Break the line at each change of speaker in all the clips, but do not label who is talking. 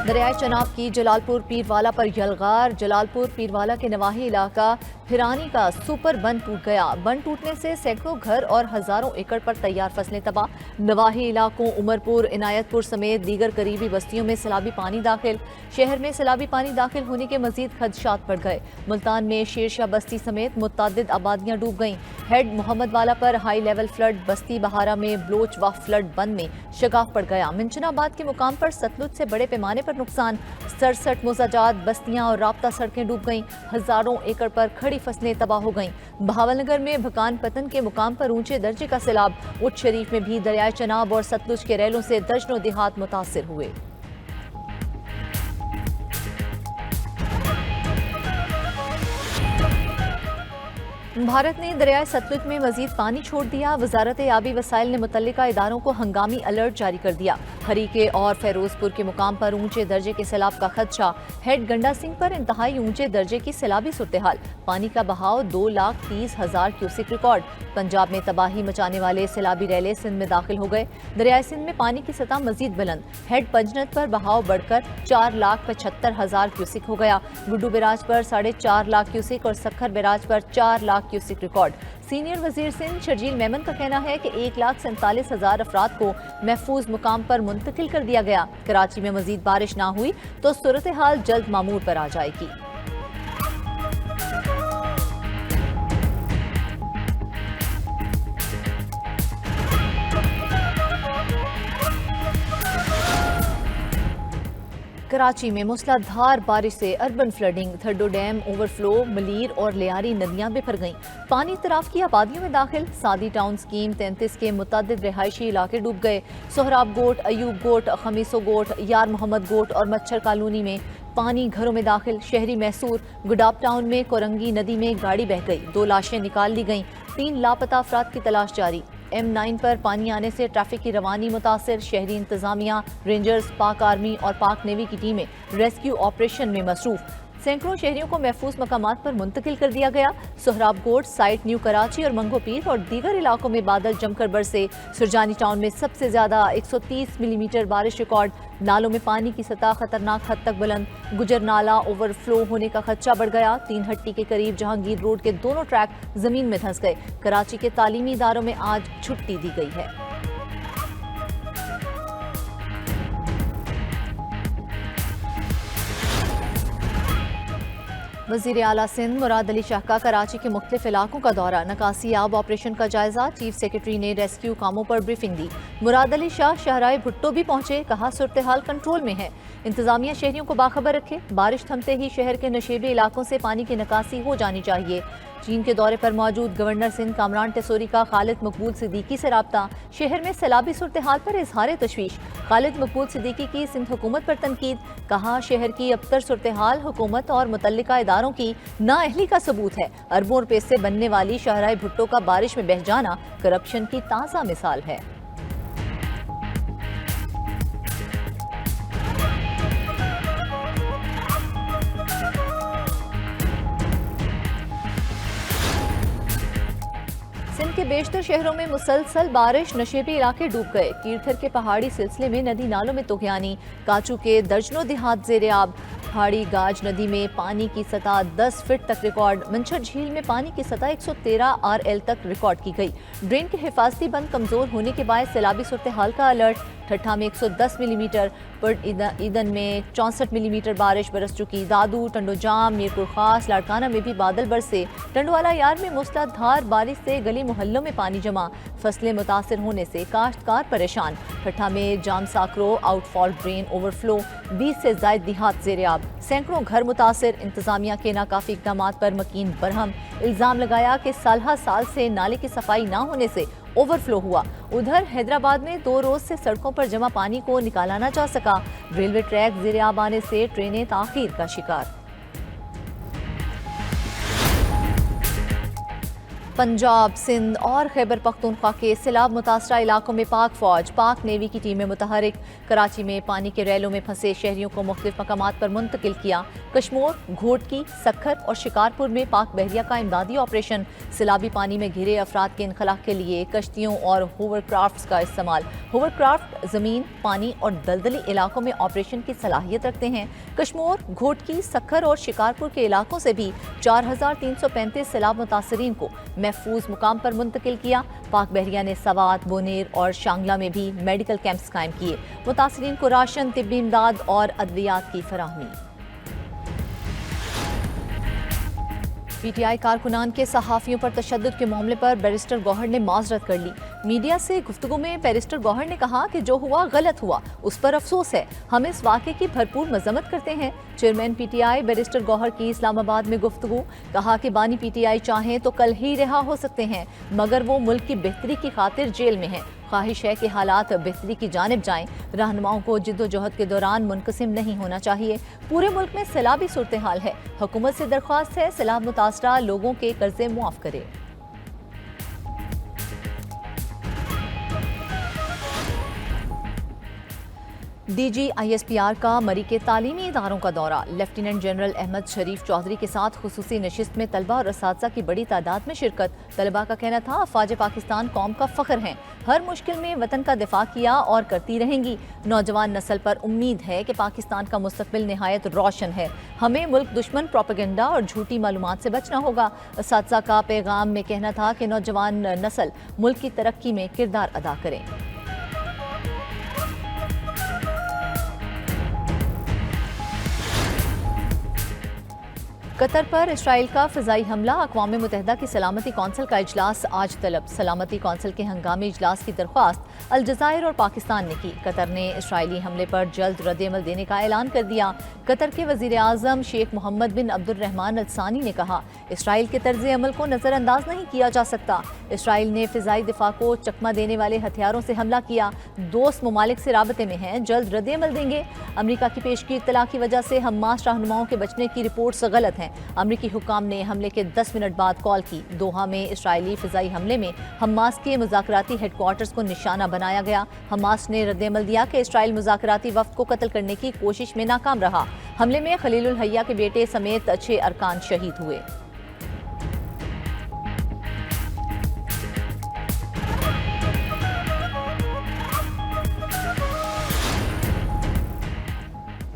دریائے چناب کی جلالپور پیروالا پر یلغار، جلالپور پیروالا کے نواحی علاقہ پھرانی کا سپر بند ٹوٹ گیا۔ بند ٹوٹنے سے سینکڑوں گھر اور ہزاروں ایکڑ پر تیار فصلیں تباہ۔ نواحی علاقوں عمرپور، عنایت پور سمیت دیگر قریبی بستیوں میں سیلابی پانی داخل۔ شہر میں سیلابی پانی داخل ہونے کے مزید خدشات بڑھ گئے۔ ملتان میں شیرشاہ بستی سمیت متعدد آبادیاں ڈوب گئیں۔ ہیڈ محمد والا پر ہائی لیول فلڈ، بستی بہارا میں بلوچ و فلڈ بند میں شگاف پڑ گیا۔ منچن آباد کے مقام پر ستلج سے بڑے پیمانے پر نقصان، 67 مزاجات، بستیاں اور رابطہ سڑکیں ڈوب گئیں۔ ہزاروں ایکڑ پر کھڑی فصلیں تباہ ہو گئیں۔ بہاول نگر میں بھکان پتن کے مقام پر اونچے درجے کا سیلاب۔ اٹھ شریف میں بھی دریائے چناب اور ستلج کے ریلوں سے درجنوں دیہات متاثر ہوئے۔ بھارت نے دریائے ستلج میں مزید پانی چھوڑ دیا۔ وزارت آبی وسائل نے متعلقہ اداروں کو ہنگامی الرٹ جاری کر دیا۔ ہریکے اور فیروز پور کے مقام پر اونچے درجے کے سیلاب کا خدشہ۔ ہیڈ گنڈا سنگھ پر انتہائی اونچے درجے کی سیلابی صورتحال۔ پانی کا بہاؤ 2,30,000 کیوسک ریکارڈ۔ پنجاب میں تباہی مچانے والے سیلابی ریلے سندھ میں داخل ہو گئے۔ دریائے سندھ میں پانی کی سطح مزید بلند۔ ہیڈ پنجنت پر بہاؤ بڑھ کر 4,75,000 کیوسک ہو گیا۔ گڈو بیراج پر 4.5 لاکھ کیوسک اور سکھر بیراج پر 4 لاکھ کیوسک ریکارڈ۔ سینئر وزیر سندھ شرجیل میمن کا کہنا ہے کہ 1,47,000 افراد کو محفوظ مقام پر منتقل کر دیا گیا۔ کراچی میں مزید بارش نہ ہوئی تو صورتحال جلد معمول پر آ جائے گی۔ کراچی میں موسلا دھار بارش سے اربن فلڈنگ، تھرڈو ڈیم اوور فلو، ملیر اور لیاری ندیاں بفر گئیں۔ پانی طراف کی آبادیوں میں داخل۔ سادی ٹاؤن سکیم 33 کے متعدد رہائشی علاقے ڈوب گئے۔ سہراب گوٹ، ایوب گوٹ، خمیسو گوٹ، یار محمد گوٹ اور مچھر کالونی میں پانی گھروں میں داخل۔ شہری محصور گڈاپ ٹاؤن میں کورنگی ندی میں گاڑی بہہ گئی، 2 لاشیں نکال لی گئیں، 3 لاپتہ افراد کی تلاش جاری۔ M9 پر پانی آنے سے ٹریفک کی روانی متاثر۔ شہری انتظامیہ، رینجرز، پاک آرمی اور پاک نیوی کی ٹیمیں ریسکیو آپریشن میں مصروف۔ سینکڑوں شہریوں کو محفوظ مقامات پر منتقل کر دیا گیا۔ سہراب گوٹ، سائٹ نیو کراچی اور منگو پیر اور دیگر علاقوں میں بادل جم کر برسے۔ سرجانی ٹاؤن میں سب سے زیادہ 130 ملی میٹر بارش ریکارڈ۔ نالوں میں پانی کی سطح خطرناک حد تک بلند۔ گجر نالہ اوور فلو ہونے کا خدشہ بڑھ گیا۔ 3 ہٹی کے قریب جہانگیر روڈ کے دونوں ٹریک زمین میں دھنس گئے۔ کراچی کے تعلیمی اداروں میں آج چھٹی دی گئی ہے۔ وزیر اعلیٰ سندھ مراد علی شاہ کا کراچی کے مختلف علاقوں کا دورہ، نکاسی آب آپریشن کا جائزہ۔ چیف سیکرٹری نے ریسکیو کاموں پر بریفنگ دی۔ مراد علی شاہ شاہراہ بھٹو بھی پہنچے، کہا صورتحال کنٹرول میں ہے، انتظامیہ شہریوں کو باخبر رکھے۔ بارش تھمتے ہی شہر کے نشیبی علاقوں سے پانی کی نکاسی ہو جانی چاہیے۔ چین کے دورے پر موجود گورنر سندھ کامران ٹیسوری کا خالد مقبول صدیقی سے رابطہ۔ شہر میں سیلابی صورتحال پر اظہار تشویش۔ خالد مقبول صدیقی کی سندھ حکومت پر تنقید، کہا شہر کی ابتر صورتحال حکومت اور متعلقہ اداروں کی نااہلی کا ثبوت ہے۔ اربوں روپے سے بننے والی شاہراہ بھٹو کا بارش میں بہہ جانا کرپشن کی تازہ مثال ہے۔ سندھ کے بیشتر شہروں میں مسلسل بارش، نشیبی علاقے ڈوب گئے۔ کیرتھر کے پہاڑی سلسلے میں ندی نالوں میں طغیانی، کاچو کے درجنوں دیہات زیر آب۔ پہاڑی گاج ندی میں پانی کی سطح 10 فٹ تک ریکارڈ۔ منچھر جھیل میں پانی کی سطح 113 RL تک ریکارڈ کی گئی۔ ڈرین کے حفاظتی بند کمزور ہونے کے باعث سیلابی صورتحال کا الرٹ۔ ٹھٹھا میں 110 ملی میٹر، پرٹ ایدن میں 64 ملی میٹر بارش برس چکی۔ دادو، ٹنڈو جام، میرپور خاص، لاڑکانہ میں بھی بادل برسے۔ ٹنڈوالا یار میں موسلا دھار بارش سے گلی محلوں میں پانی جمع، فصلیں متاثر ہونے سے کاشتکار پریشان۔ ٹھٹھا میں جام ساکرو آؤٹ فال ڈرین اوور فلو، 20 سے زائد دیہات زیر آب، سینکڑوں گھر متاثر۔ انتظامیہ کے ناکافی اقدامات پر مکین برہم، الزام لگایا کہ سالہ سال سے نالے کی صفائی نہ ہونے سے اوور فلو ہوا۔ ادھر حیدرآباد میں 2 روز سے سڑکوں پر جمع پانی کو نکالا نہ جا سکا، ریلوے ٹریک زیر آب آنے سے ٹرینیں تاخیر کا شکار۔ पंजाब, सिंध और खैबर पख्तूनख्वा के सैलाब मुतासरा इलाकों में पाक फौज, पाक नेवी की टीमें मुतहरिक। कराची में पानी के रैलों में फंसे शहरियों को मुख्तलिफ मकामात पर मुंतकिल किया। कश्मोर, घोटकी, सखर और शिकारपुर में पाक बहरिया का इमदादी ऑपरेशन। सैलाबी पानी में घिरे अफराद के इनखला के लिए कश्तियों और होवरक्राफ्ट का इस्तेमाल। होवरक्राफ्ट ज़मीन, पानी और दलदली इलाकों में ऑपरेशन की सलाहियत रखते हैं। कश्मोर, घोटकी, सखर और शिकारपुर के इलाकों से भी 4335 सैलाब मुतासरीन को महफूज मुकाम पर मुंतकिल किया। पाक बहरिया ने सवात, बोनेर और शांगला में भी मेडिकल कैंप्स कायम किए। मुतासरीन को राशन, तिब्बी इमदाद और अद्वियात की फराहमी। पीटीआई कारकुनान के सहाफ़ियों पर तशद्दुद के मामले पर बैरिस्टर गौहर ने माजरत कर ली। मीडिया से गुफ्तगू में बैरिस्टर गौहर ने कहा कि जो हुआ गलत हुआ, उस पर अफसोस है। हम इस वाक़े की भरपूर मजम्मत करते हैं। चेयरमैन पीटीआई बैरिस्टर गौहर की इस्लामाबाद में गुफ्तगू। कहा कि बानी पीटीआई चाहें तो कल ही रिहा हो सकते हैं, मगर वो मुल्क की बेहतरी की खातिर जेल में हैं। ख्वाहिश है कि हालात बेहतरी की जानिब जाएं। रहनुमाओं को जिद्दोजहद के दौरान मुनकसिम नहीं होना चाहिए। पूरे मुल्क में सैलाबी सूरत हाल है। हुकूमत से दरख्वास्त है सैलाब मुतासरा लोगों के कर्जे मुआफ करे। DGISPR का मरी के तालीमी इदारों का दौरा। लेफ्टिनेंट जनरल अहमद शरीफ चौधरी के साथ खुसूसी नशिस्त में तलबा और असातिज़ा की बड़ी तादाद में शिरकत। तलबा का कहना था अफवाज पाकिस्तान कौम का फ़ख्र हैं, हर मुश्किल में वतन का दिफा किया और करती रहेंगी। नौजवान नस्ल पर उम्मीद है कि पाकिस्तान का मुस्तकबिल निहायत रोशन है। हमें मुल्क दुश्मन प्रोपेगेंडा और झूठी मालूमात से बचना होगा। असातिज़ा का पैगाम में कहना था कि नौजवान नस्ल मुल्क की तरक्की में किरदार अदा करें। कतर पर इसराइल का फ़िज़ाई हमला। अक़वाम मुत्तहिदा की सलामती कौंसिल का इजलास आज तलब। सलामती कौंसिल के हंगामी इजलास की दरख्वास्त अलजज़ायर और पाकिस्तान ने की। कतर ने इसराइली हमले पर जल्द रद्द-ए-अमल देने का ऐलान कर दिया। कतर के वज़ीर आज़म शेख मोहम्मद बिन अब्दुर्रहमान अल सानी ने कहा, इसराइल के तर्ज़ अमल को नज़रअंदाज नहीं किया जा सकता। इसराइल ने फ़िज़ाई दिफा को चकमा देने वाले हथियारों से हमला किया। दोस्त ममालिक से राबते में हैं, जल्द रद्द-ए-अमल देंगे। अमरीका की पेश की इत्तला की वजह से हमास रहनुमाओं के बचने की रिपोर्ट्स गलत हैं। अमरीकी हुक्काम ने हमले के 10 मिनट बाद कॉल की। दोहा में इसराइली फ़िज़ाई हमले में हमास के मुज़ाकराती हेडक्वार्टर्स को निशाना बनाया गया। हमास ने रद्द-ए-अमल दिया कि इसराइल मुज़ाकराती वफ़द को कत्ल करने की कोशिश में नाकाम रहा। हमले में खलीलुल हैया के बेटे समेत 6 अरकान शहीद हुए।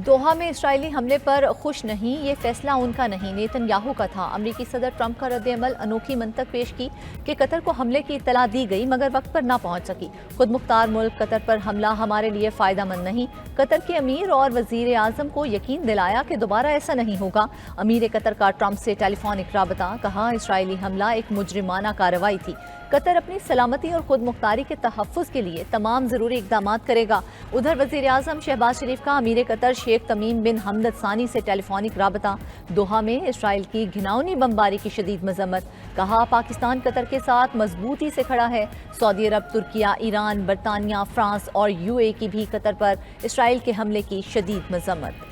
दोहा में इसराइली हमले पर खुश नहीं, ये फैसला उनका नहीं, नेतन्याहू का था। अमरीकी सदर ट्रंप का रद्द-ए-अमल अनोखी मंतक पेश की कि कतर को हमले की इत्तला दी गई मगर वक्त पर ना पहुंच सकी। खुद मुख्तार मुल्क कतर पर हमला हमारे लिए फ़ायदेमंद नहीं। कतर के अमीर और वज़ीर आज़म को यकीन दिलाया कि दोबारा ऐसा नहीं होगा। अमीर कतर का ट्रंप से टेलीफोनिक राबता। कहा, इसराइली हमला एक मुजरिमाना कार्रवाई थी। कतर अपनी सलामती और खुद मुख्तारी के तहफ़्फ़ुज़ के लिए तमाम ज़रूरी इक़दाम करेगा। उधर वज़ीर आज़म शहबाज शरीफ का अमीर कतर शेख तमीम बिन हमद अल सानी से टेलीफोनिक राबता। दोहा में इसराइल की घिनौनी बमबारी की शदीद मज़म्मत। कहा, पाकिस्तान कतर के साथ मजबूती से खड़ा है। सऊदी अरब, तुर्किया, ईरान, बरतानिया, फ्रांस और UAE की भी कतर पर इसराइल के हमले की शदीद मज़म्मत।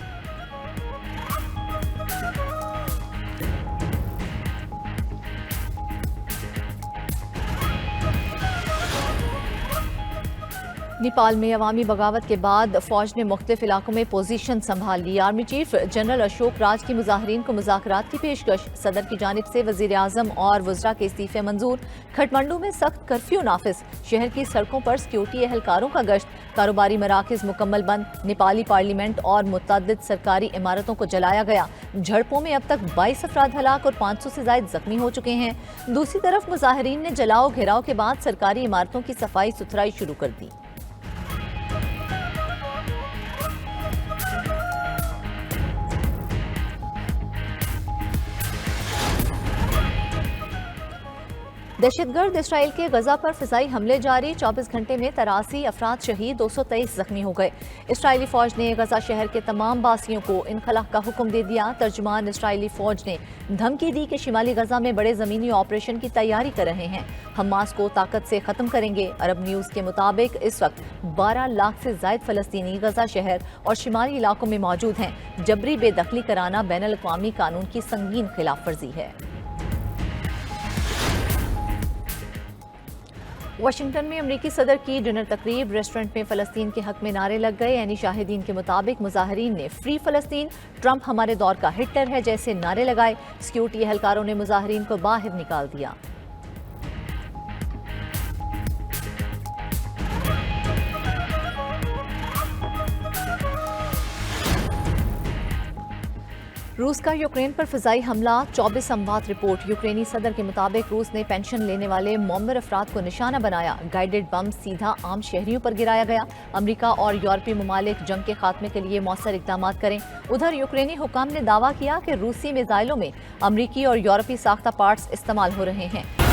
नेपाल में अवामी बगावत के बाद फौज ने मुख्तलिफ इलाकों में पोजीशन संभाल ली। Army chief general Ashok Raj की मुजाहिरीन को मुज़ाकरात की पेशकश। सदर की जानिब से वज़ीर आज़म और वज़रा के इस्तीफ़े मंजूर। खटमंडू में सख्त कर्फ्यू नाफिज। शहर की सड़कों पर सिक्योरिटी एहलकारों का गश्त। कारोबारी मराकज़ मुकम्मल बंद। नेपाली पार्लियामेंट और मुतअद्दिद सरकारी इमारतों को जलाया गया। झड़पों में अब तक 22 अफराद हलाक और 500 से ज़ायद जख्मी हो चुके हैं। दूसरी तरफ मुजाहिरीन ने जलाओ घेराव के बाद सरकारी इमारतों की सफाई सुथराई शुरू कर दी। दहशतगर्द इसराइल के गजा पर फिजाई हमले जारी। 24 घंटे में 83 अफराद शहीद, 223 जख्मी हो गए। इसराइली फौज ने गजा शहर के तमाम बासियों को इनखला का हुक्म दे दिया। तर्जुमान इसराइली फौज ने धमकी दी कि शिमाली गजा में बड़े जमीनी ऑपरेशन की तैयारी कर रहे हैं। हमास को ताकत से खत्म करेंगे। अरब न्यूज के मुताबिक इस वक्त 12 लाख से ज्यादा फलस्तीनी गजा शहर और शिमाली इलाकों में मौजूद हैं। जबरी बेदखली कराना बैनुल अक़वामी कानून की संगीन खिलाफ वर्जी है। واشنگٹن میں امریکی صدر کی ڈنر تقریب، ریسٹورنٹ میں فلسطین کے حق میں نعرے لگ گئے، یعنی شاہدین کے مطابق مظاہرین نے فری فلسطین، ٹرمپ ہمارے دور کا ہٹلر ہے جیسے نعرے لگائے، سیکیورٹی اہلکاروں نے مظاہرین کو باہر نکال دیا۔ روس کا یوکرین پر فضائی حملہ، 24 اموات رپورٹ۔ یوکرینی صدر کے مطابق روس نے پینشن لینے والے معمر افراد کو نشانہ بنایا، گائیڈڈ بم سیدھا عام شہریوں پر گرایا گیا۔ امریکہ اور یورپی ممالک جنگ کے خاتمے کے لیے مؤثر اقدامات کریں۔ ادھر یوکرینی حکام نے دعویٰ کیا کہ روسی میزائلوں میں امریکی اور یورپی ساختہ پارٹس استعمال ہو رہے ہیں۔